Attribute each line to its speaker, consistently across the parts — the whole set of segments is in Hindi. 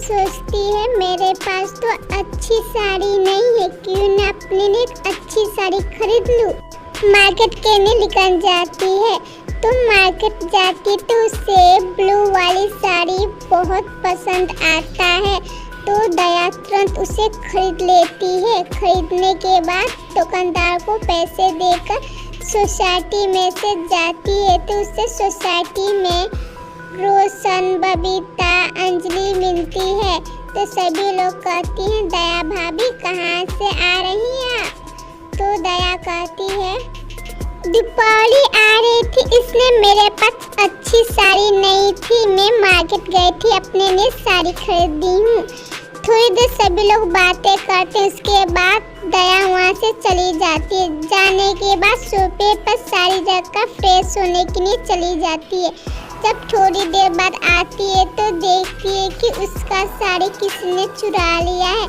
Speaker 1: सोचती है मेरे पास तो अच्छी साड़ी नहीं है, क्यों ना अपने लिए एक अच्छी साड़ी खरीद लूं। मार्केट करने निकल जाती है तो मार्केट जाती तो उसे ब्लू वाली साड़ी बहुत पसंद आता है, तो दया तुरंत उसे खरीद लेती है। खरीदने के बाद दुकानदार को पैसे देकर सोसाइटी में से जाती है, तो उसे सोसाइटी में रोशन, बबीता, अंजलि मिलती है। तो सभी लोग कहती हैं दया भाभी कहाँ से आ रही हैं आप? तो दया कहती है दीपावली आ रही थी, इसलिए मेरे पास अच्छी साड़ी नहीं थी, मैं मार्केट गई थी, अपने लिए साड़ी खरीदी हूँ। थोड़ी देर सभी लोग बातें करते हैं, उसके बाद दया वहाँ से चली जाती है। जाने के बाद सोफे पर साड़ी रखकर फ्रेश होने के लिए चली जाती है। जब थोड़ी देर बाद आती है तो देखती है कि उसका साड़ी किसी ने चुरा लिया है।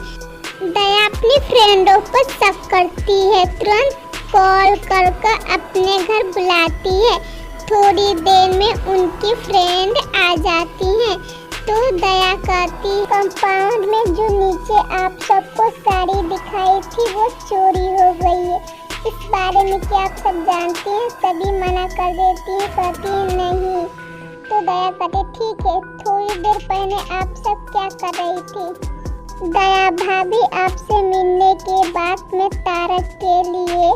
Speaker 1: दया अपनी फ्रेंडों पर शक करती है, तुरंत कॉल कर अपने घर बुलाती है। थोड़ी देर में उनकी फ्रेंड आ जाती हैं, तो दया कहती कंपाउंड में जो नीचे आप सबको साड़ी दिखाई थी वो चोरी हो गई है, इस बारे में क्या आप सब जानते हैं? सभी मना कर देती है, कहती है नहीं। तो दया कहती ठीक है, थोड़ी देर पहले आप सब क्या कर रही थी? दया भाभी आपसे मिलने के बाद मैं तारक के लिए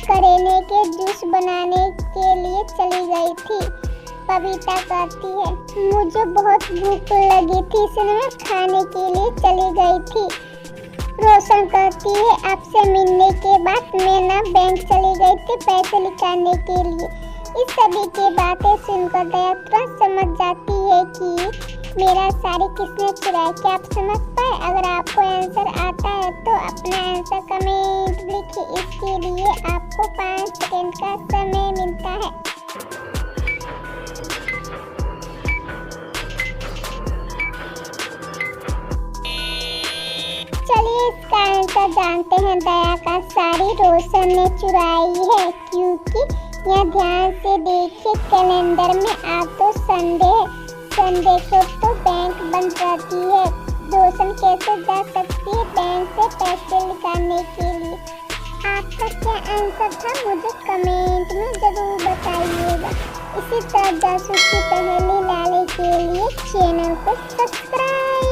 Speaker 1: करेले के जूस बनाने के लिए चली गई थी। बबीता कहती है मुझे बहुत भूख लगी थी, इसलिए मैं खाने के लिए चली गई थी। रोशन कहती है आपसे मिलने के बाद मैं ना बैंक चली गई थी पैसे निकालने के लिए। इस सभी की बातें सुनकर दया तुरंत समझ जाती है कि मेरा साड़ी किसने चुराया। क्या आप समझ पाए? अगर आपको आंसर आता है तो अपना आंसर कमेंट लिखिए, इसके लिए आपको 5 सेकंड का समय मिलता है। चलिए इसका आंसर जानते हैं। दया का साड़ी रोशन ने चुराई है, क्योंकि यह ध्यान से देखिए कैलेंडर में आज तो संडे को तो बैंक बंद रहती है। रोशन कैसे जा सकती है बैंक से पैसे निकालने के लिए? आपका क्या आंसर था मुझे कमेंट में जरूर बताइएगा। इसी तरह जासूसी पहेली लाने के लिए चैनल को सब्सक्राइब